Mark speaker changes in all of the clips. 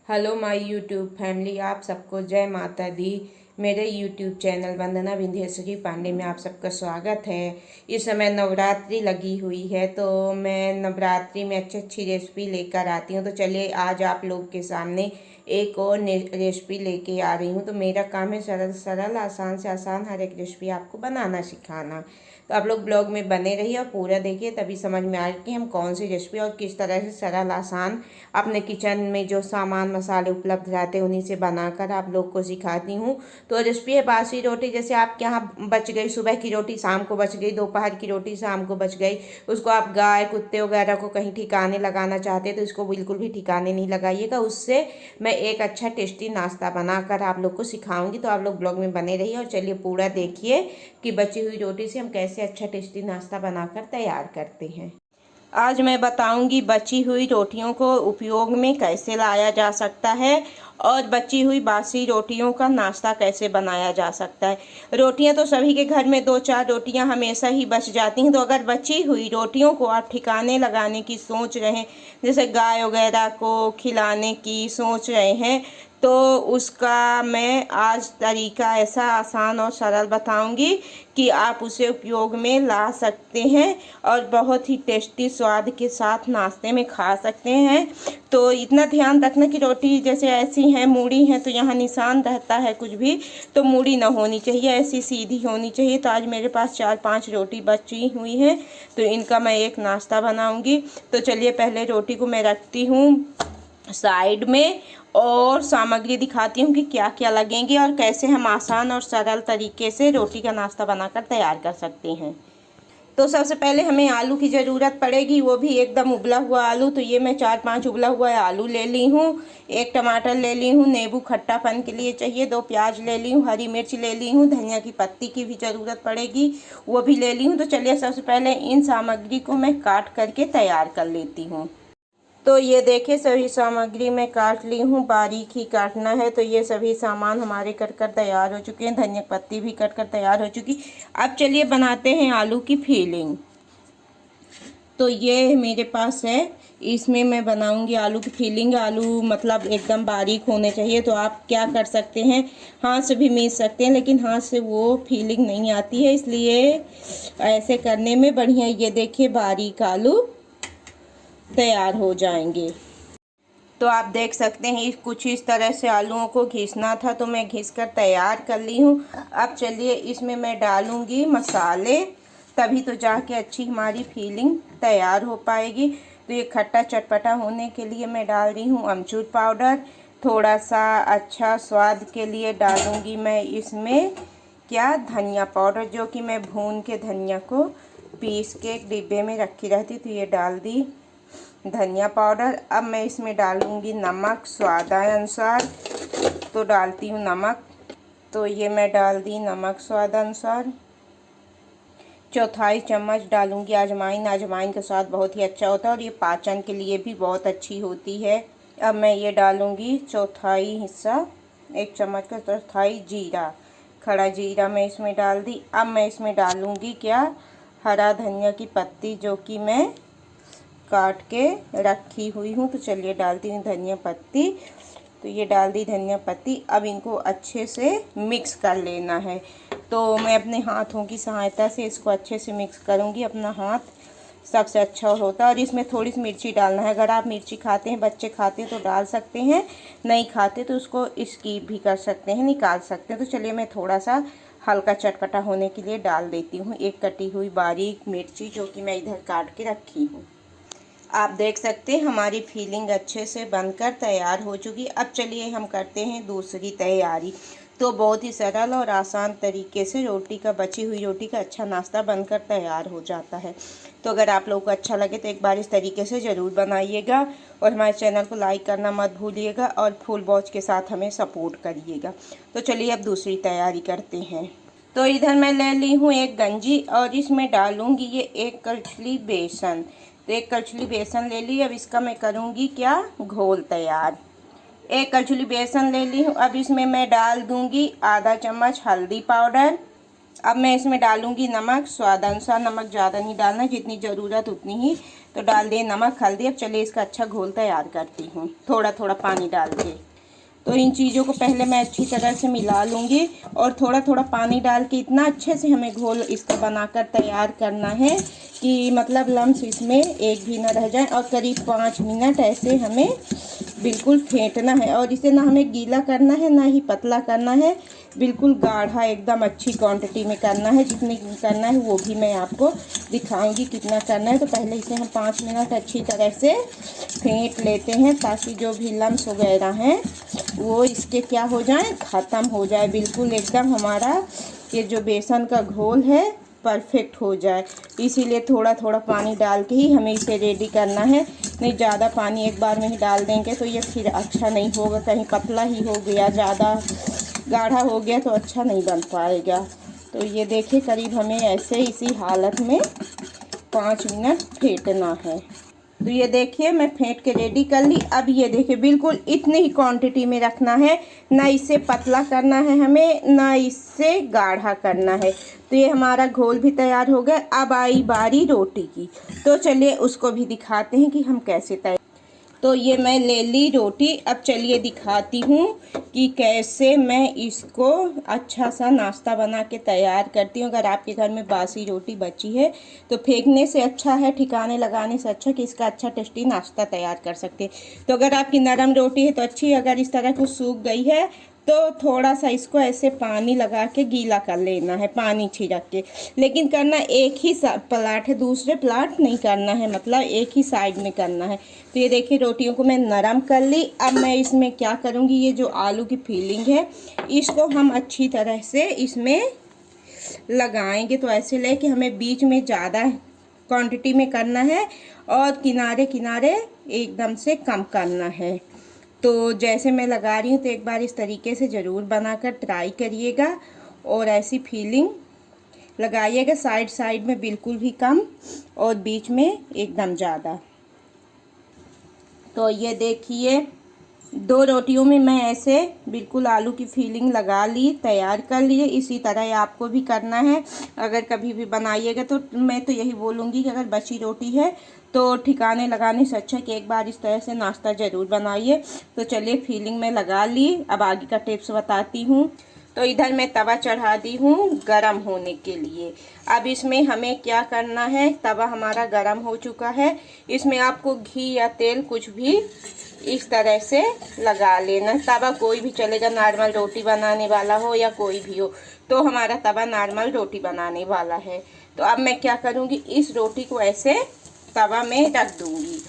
Speaker 1: Hello my YouTube family, आप सबको जय माता दी। मेरे यूट्यूब चैनल वंदना विंध्यश्री पांडे में आप सबका स्वागत है। इस समय नवरात्रि लगी हुई है तो मैं नवरात्रि में अच्छी अच्छी रेसिपी लेकर आती हूँ। तो चलिए आज आप लोग के सामने एक और रेसिपी लेके आ रही हूँ। तो मेरा काम है सरल सरल आसान से आसान हर एक रेसिपी आपको बनाना सिखाना। तो आप लोग ब्लॉग में बने रहिए और पूरा देखिए, तभी समझ में आए कि हम कौन सी रेसिपी और किस तरह से सरल आसान अपने किचन में जो सामान मसाले उपलब्ध रहते हैं उन्हीं से बनाकर आप लोग को सिखाती हूँ। तो रेसिपी है बासी रोटी। जैसे आपके यहाँ बच गई सुबह की रोटी, शाम को बच गई, दोपहर की रोटी शाम को बच गई, उसको आप गाय कुत्ते वगैरह को कहीं ठिकाने लगाना चाहते हैं तो इसको बिल्कुल भी ठिकाने नहीं लगाइएगा। उससे मैं एक अच्छा टेस्टी नाश्ता बनाकर आप लोग को सिखाऊंगी। तो आप लोग ब्लॉग में बने रहिए और चलिए पूरा देखिए कि बची हुई रोटी से हम कैसे अच्छा टेस्टी नाश्ता बनाकर तैयार करते हैं। आज मैं बताऊंगी बची हुई रोटियों को उपयोग में कैसे लाया जा सकता है और बची हुई बासी रोटियों का नाश्ता कैसे बनाया जा सकता है। रोटियां तो सभी के घर में दो चार रोटियां हमेशा ही बच जाती हैं, तो अगर बची हुई रोटियों को आप ठिकाने लगाने की सोच रहे हैं, जैसे गाय वगैरह को खिलाने की सोच रहे हैं, तो उसका मैं आज तरीका ऐसा आसान और सरल बताऊंगी कि आप उसे उपयोग में ला सकते हैं और बहुत ही टेस्टी स्वाद के साथ नाश्ते में खा सकते हैं। तो इतना ध्यान रखना कि रोटी जैसे ऐसी हैं मूड़ी हैं तो यहाँ निशान रहता है कुछ भी, तो मूड़ी ना होनी चाहिए, ऐसी सीधी होनी चाहिए। तो आज मेरे पास 4-5 रोटी बची हुई हैं तो इनका मैं एक नाश्ता बनाऊंगी। तो चलिए पहले रोटी को मैं रखती हूँ साइड में और सामग्री दिखाती हूँ कि क्या क्या लगेंगे और कैसे हम आसान और सरल तरीके से रोटी का नाश्ता बनाकर तैयार कर सकते हैं। तो सबसे पहले हमें आलू की ज़रूरत पड़ेगी, वो भी एकदम उबला हुआ आलू। तो ये मैं 4-5 उबला हुआ आलू ले ली हूँ, एक टमाटर ले ली हूँ, नींबू खट्टापन के लिए चाहिए, 2 प्याज ले ली हूँ, हरी मिर्च ले ली हूँ, धनिया की पत्ती की भी ज़रूरत पड़ेगी, वो भी ले ली हूँ। तो चलिए सबसे पहले इन सामग्री को मैं काट करके तैयार कर लेती हूँ। तो ये देखिए सभी सामग्री मैं काट ली हूँ, बारीक ही काटना है। तो ये सभी सामान हमारे कट कर तैयार हो चुके हैं, धनिया पत्ती भी कट कर तैयार हो चुकी। अब चलिए बनाते हैं आलू की फीलिंग। तो ये मेरे पास है, इसमें मैं बनाऊंगी आलू की फीलिंग। आलू मतलब एकदम बारीक होने चाहिए। तो आप क्या कर सकते हैं, हाथ से भी मीस सकते हैं, लेकिन हाथ से वो फीलिंग नहीं आती है, इसलिए ऐसे करने में बढ़िया। ये देखिए बारीक आलू तैयार हो जाएंगे। तो आप देख सकते हैं कुछ इस तरह से आलूओं को घिसना था, तो मैं घिस कर तैयार कर ली हूँ। अब चलिए इसमें मैं डालूँगी मसाले, तभी तो जाके अच्छी हमारी फीलिंग तैयार हो पाएगी। तो ये खट्टा चटपटा होने के लिए मैं डाल रही हूँ अमचूर पाउडर। थोड़ा सा अच्छा स्वाद के लिए डालूँगी मैं इसमें क्या, धनिया पाउडर, जो कि मैं भून के धनिया को पीस के एक डिब्बे में रखी रहती। तो ये डाल दी धनिया पाउडर। अब मैं इसमें डालूंगी नमक स्वादानुसार। तो डालती हूँ नमक। तो ये मैं डाल दी नमक स्वादानुसार। 1/4 चम्मच डालूंगी अजवाइन। अजवाइन का स्वाद बहुत ही अच्छा होता है और ये पाचन के लिए भी बहुत अच्छी होती है। अब मैं ये डालूंगी 1/4 हिस्सा, 1 चम्मच का 1/4 जीरा, खड़ा जीरा मैं इसमें डाल दी। अब मैं इसमें डालूंगी क्या, हरा धनिया की पत्ती, जो कि मैं काट के रखी हुई हूँ। तो चलिए डालती हूँ धनिया पत्ती। तो ये डाल दी धनिया पत्ती। अब इनको अच्छे से मिक्स कर लेना है। तो मैं अपने हाथों की सहायता से इसको अच्छे से मिक्स करूँगी। अपना हाथ सबसे अच्छा होता है। और इसमें थोड़ी सी मिर्ची डालना है। अगर आप मिर्ची खाते हैं, बच्चे खाते हैं तो डाल सकते हैं, नहीं खाते तो उसको स्किप भी कर सकते हैं, निकाल सकते हैं। तो चलिए मैं थोड़ा सा हल्का चटपटा होने के लिए डाल देती हूँ एक कटी हुई बारीक मिर्ची, जो कि मैं इधर काट के रखी हूँ। आप देख सकते हैं हमारी फीलिंग अच्छे से बनकर तैयार हो चुकी। अब चलिए हम करते हैं दूसरी तैयारी। तो बहुत ही सरल और आसान तरीके से रोटी का, बची हुई रोटी का अच्छा नाश्ता बनकर तैयार हो जाता है। तो अगर आप लोगों को अच्छा लगे तो एक बार इस तरीके से ज़रूर बनाइएगा और हमारे चैनल को लाइक करना मत भूलिएगा और फुल वॉच के साथ हमें सपोर्ट करिएगा। तो चलिए अब दूसरी तैयारी करते हैं। तो इधर मैं ले ली हूँ एक गंजी और इसमें डालूँगी ये 1 कटोरी बेसन। तो 1 कटोरी बेसन ले ली। अब इसका मैं करूँगी क्या, घोल तैयार। 1 कटोरी बेसन ले ली हूँ। अब इसमें मैं डाल दूँगी आधा चम्मच हल्दी पाउडर, अब मैं इसमें डालूंगी नमक, स्वाद अनुसार। नमक ज़्यादा नहीं डालना, जितनी ज़रूरत उतनी ही तो डाल दिए नमक, हल्दी। अब चलिए इसका अच्छा घोल तैयार करती हूँ, थोड़ा थोड़ा पानी डाल के। तो इन चीज़ों को पहले मैं अच्छी तरह से मिला लूँगी और थोड़ा थोड़ा पानी डाल के इतना अच्छे से हमें घोल इसका बनाकर तैयार करना है कि मतलब लम्स इसमें एक भी ना रह जाए। और करीब 5 मिनट ऐसे हमें बिल्कुल फेंटना है। और इसे ना हमें गीला करना है ना ही पतला करना है, बिल्कुल गाढ़ा एकदम अच्छी क्वांटिटी में करना है। जितनी करना है वो भी मैं आपको दिखाऊंगी कितना करना है। तो पहले इसे हम 5 मिनट अच्छी तरह से फेंट लेते हैं ताकि जो भी लम्स वगैरह हैं वो इसके क्या हो जाए, ख़त्म हो जाए। बिल्कुल एकदम हमारा ये जो बेसन का घोल है परफेक्ट हो जाए। इसीलिए थोड़ा थोड़ा पानी डाल के ही हमें इसे रेडी करना है। नहीं ज़्यादा पानी एक बार में ही डाल देंगे तो ये फिर अच्छा नहीं होगा, कहीं पतला ही हो गया, ज़्यादा गाढ़ा हो गया तो अच्छा नहीं बन पाएगा। तो ये देखिए करीब हमें ऐसे इसी हालत में 5 मिनट फेंटना है। तो ये देखिए मैं फेंट के रेडी कर ली। अब ये देखिए बिल्कुल इतनी ही क्वांटिटी में रखना है, ना इससे पतला करना है हमें ना इससे गाढ़ा करना है। तो ये हमारा घोल भी तैयार हो गया। अब आई बारी रोटी की, तो चलिए उसको भी दिखाते हैं कि हम कैसे तैयार। तो ये मैं ले ली रोटी। अब चलिए दिखाती हूँ कि कैसे मैं इसको अच्छा सा नाश्ता बना के तैयार करती हूँ। अगर आपके घर में बासी रोटी बची है तो फेंकने से अच्छा है, ठिकाने लगाने से अच्छा कि इसका अच्छा टेस्टी नाश्ता तैयार कर सकते हैं। तो अगर आपकी नरम रोटी है तो अच्छी, अगर इस तरह कुछ सूख गई है तो थोड़ा सा इसको ऐसे पानी लगा के गीला कर लेना है, पानी छिड़क के। लेकिन करना एक ही पलाट है, दूसरे पलाट नहीं करना है, मतलब एक ही साइड में करना है। तो ये देखिए रोटियों को मैं नरम कर ली। अब मैं इसमें क्या करूँगी, ये जो आलू की फीलिंग है इसको हम अच्छी तरह से इसमें लगाएंगे। तो ऐसे लेके हमें बीच में ज़्यादा क्वांटिटी में करना है और किनारे किनारे एकदम से कम करना है। तो जैसे मैं लगा रही हूँ तो एक बार इस तरीके से ज़रूर बनाकर ट्राई करिएगा और ऐसी फीलिंग लगाइएगा। साइड साइड में बिल्कुल भी कम और बीच में एकदम ज़्यादा। तो ये देखिए 2 रोटियों में मैं ऐसे बिल्कुल आलू की फीलिंग लगा ली, तैयार कर लिए। इसी तरह आपको भी करना है। अगर कभी भी बनाइएगा तो मैं तो यही बोलूँगी कि अगर बची रोटी है तो ठिकाने लगाने से अच्छा कि एक बार इस तरह से नाश्ता ज़रूर बनाइए। तो चलिए फीलिंग में लगा ली। अब आगे का टिप्स बताती हूँ। तो इधर मैं तवा चढ़ा दी हूँ गरम होने के लिए। अब इसमें हमें क्या करना है, तवा हमारा गरम हो चुका है। इसमें आपको घी या तेल कुछ भी इस तरह से लगा लेना। तवा कोई भी चलेगा, नॉर्मल रोटी बनाने वाला हो या कोई भी हो। तो हमारा तवा नॉर्मल रोटी बनाने वाला है। तो अब मैं क्या करूँगी, इस रोटी को ऐसे तवा में रख दूँगी।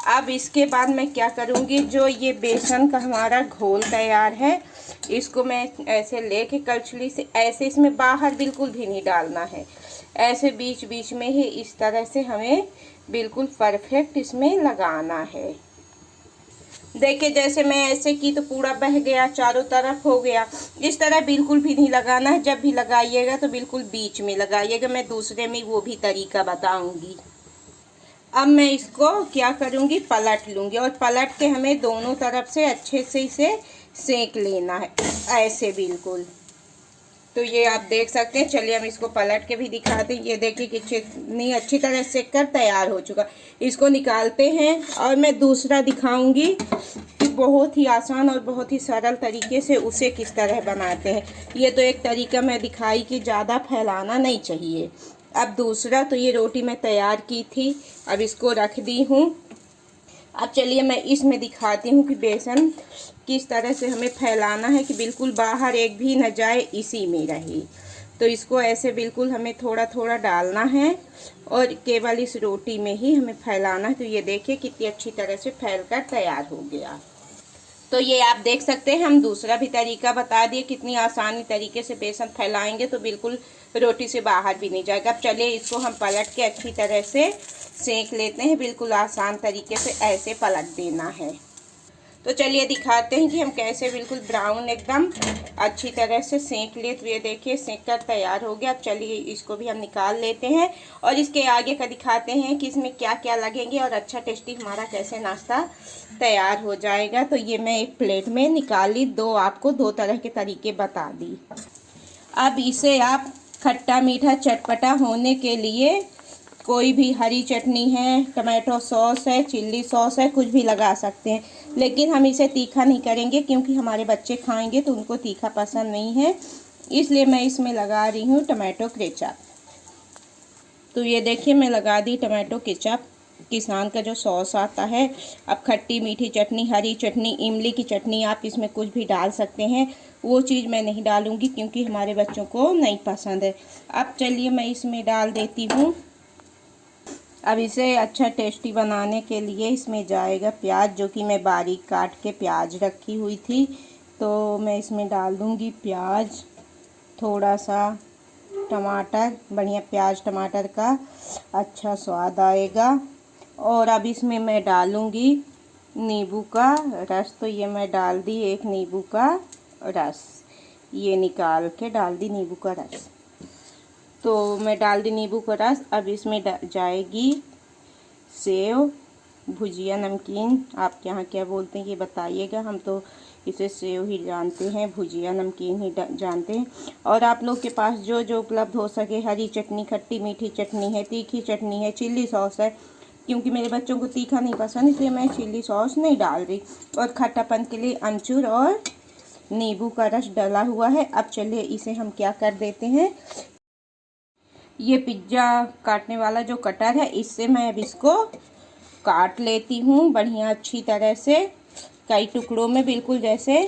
Speaker 1: अब इसके बाद मैं क्या करूँगी, जो ये बेसन का हमारा घोल तैयार है इसको मैं ऐसे लेके कलछुली से ऐसे इसमें बाहर बिल्कुल भी नहीं डालना है, ऐसे बीच बीच में ही इस तरह से हमें बिल्कुल परफेक्ट इसमें लगाना है। देखिए जैसे मैं ऐसे की तो पूरा बह गया, चारों तरफ हो गया। इस तरह बिल्कुल भी नहीं लगाना है। जब भी लगाइएगा तो बिल्कुल बीच में लगाइएगा। मैं दूसरे में वो भी तरीका बताऊंगी। अब मैं इसको क्या करूंगी, पलट लूंगी और पलट के हमें दोनों तरफ से अच्छे से इसे सेक लेना है ऐसे बिल्कुल। तो ये आप देख सकते हैं। चलिए हम इसको पलट के भी दिखाते हैं। ये देखिए कि कितनी अच्छी तरह सेक कर तैयार हो चुका। इसको निकालते हैं और मैं दूसरा दिखाऊंगी कि बहुत ही आसान और बहुत ही सरल तरीके से उसे किस तरह बनाते हैं। ये तो एक तरीका मैं दिखाई कि ज़्यादा फैलाना नहीं चाहिए। अब दूसरा, तो ये रोटी मैं तैयार की थी, अब इसको रख दी हूँ। अब चलिए मैं इसमें दिखाती हूँ कि बेसन किस तरह से हमें फैलाना है कि बिल्कुल बाहर एक भी न जाए, इसी में रहे। तो इसको ऐसे बिल्कुल हमें थोड़ा थोड़ा डालना है और केवल इस रोटी में ही हमें फैलाना है। तो ये देखिए कितनी अच्छी तरह से फैलकर तैयार हो गया। तो ये आप देख सकते हैं, हम दूसरा भी तरीका बता दिए कितनी आसानी तरीके से बेसन फैलाएंगे तो बिल्कुल रोटी से बाहर भी नहीं जाएगा। अब चलिए इसको हम पलट के अच्छी तरह से सेक लेते हैं। बिल्कुल आसान तरीके से ऐसे पलट देना है। तो चलिए दिखाते हैं कि हम कैसे बिल्कुल ब्राउन एकदम अच्छी तरह से सेक ले। तो ये देखिए सेक कर तैयार हो गया। अब चलिए इसको भी हम निकाल लेते हैं और इसके आगे का दिखाते हैं कि इसमें क्या क्या लगेंगे और अच्छा टेस्टी हमारा कैसे नाश्ता तैयार हो जाएगा। तो ये मैं एक प्लेट में निकाल ली। आपको 2 तरह के तरीके बता दी। अब इसे आप खट्टा मीठा चटपटा होने के लिए कोई भी हरी चटनी है, टमाटो सॉस है, चिल्ली सॉस है, कुछ भी लगा सकते हैं। लेकिन हम इसे तीखा नहीं करेंगे क्योंकि हमारे बच्चे खाएंगे तो उनको तीखा पसंद नहीं है, इसलिए मैं इसमें लगा रही हूँ टमाटो केचप। तो ये देखिए मैं लगा दी टमाटो केचप, किसान का जो सॉस आता है। अब खट्टी मीठी चटनी, हरी चटनी, इमली की चटनी, आप इसमें कुछ भी डाल सकते हैं। वो चीज़ मैं नहीं डालूँगी क्योंकि हमारे बच्चों को नहीं पसंद है। अब चलिए मैं इसमें डाल देती हूँ। अब इसे अच्छा टेस्टी बनाने के लिए इसमें जाएगा प्याज, जो कि मैं बारीक काट के प्याज रखी हुई थी। तो मैं इसमें डाल दूँगी प्याज, थोड़ा सा टमाटर, बढ़िया प्याज टमाटर का अच्छा स्वाद आएगा। और अब इसमें मैं डालूँगी नींबू का रस। तो ये मैं डाल दी एक नींबू का रस, ये निकाल के डाल दी नींबू का रस। तो मैं डाल दी नींबू का रस। अब इसमें जाएगी सेव, भुजिया नमकीन, आप यहाँ क्या बोलते हैं ये बताइएगा। हम तो इसे सेव ही जानते हैं, भुजिया नमकीन ही जानते हैं। और आप लोग के पास जो जो उपलब्ध हो सके, हरी चटनी, खट्टी मीठी चटनी है, तीखी चटनी है, चिल्ली सॉस है। क्योंकि मेरे बच्चों को तीखा नहीं पसंद इसलिए मैं चिल्ली सॉस नहीं डाल रही। और खट्टापन के लिए अमचूर और नींबू का रस डाला हुआ है। अब चलिए इसे हम क्या कर देते हैं, ये पिज्ज़ा काटने वाला जो कटर है, इससे मैं अब इसको काट लेती हूँ बढ़िया अच्छी तरह से, कई टुकड़ों में, बिल्कुल जैसे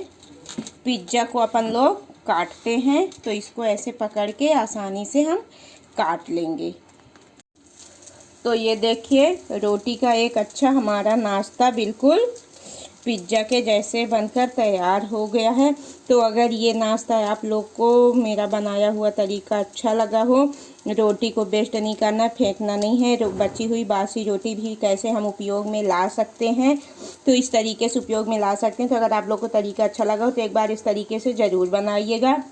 Speaker 1: पिज्ज़ा को अपन लोग काटते हैं। तो इसको ऐसे पकड़ के आसानी से हम काट लेंगे। तो ये देखिए रोटी का एक अच्छा हमारा नाश्ता बिल्कुल पिज्ज़ा के जैसे बनकर तैयार हो गया है। तो अगर ये नाश्ता आप लोग को मेरा बनाया हुआ तरीका अच्छा लगा हो, रोटी को वेस्ट नहीं करना, फेंकना नहीं है, बची हुई बासी रोटी भी कैसे हम उपयोग में ला सकते हैं, तो इस तरीके से उपयोग में ला सकते हैं। तो अगर आप लोग को तरीका अच्छा लगा हो तो एक बार इस तरीके से ज़रूर बनाइएगा।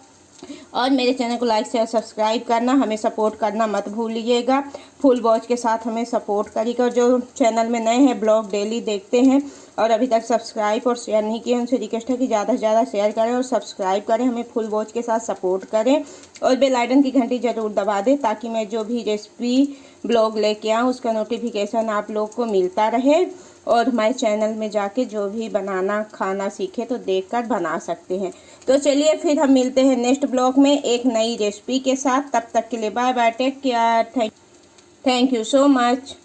Speaker 1: और मेरे चैनल को लाइक शेयर सब्सक्राइब करना, हमें सपोर्ट करना मत भूलिएगा। फुल वॉच के साथ हमें सपोर्ट करिएगा। और जो चैनल में नए हैं, ब्लॉग डेली देखते हैं और अभी तक सब्सक्राइब और शेयर नहीं किए, उनसे रिक्वेस्ट है कि ज़्यादा से ज़्यादा शेयर करें और सब्सक्राइब करें, हमें फुल वॉच के साथ सपोर्ट करें और बेल आइकन की घंटी ज़रूर दबा दें ताकि मैं जो भी रेसिपी ब्लॉग लेके आऊँ उसका नोटिफिकेशन आप लोग को मिलता रहे। और हमारे चैनल में जाके जो भी बनाना खाना सीखे तो देखकर बना सकते हैं। तो चलिए फिर हम मिलते हैं नेक्स्ट ब्लॉग में एक नई रेसिपी के साथ। तब तक के लिए bye bye, take care, thank you so much.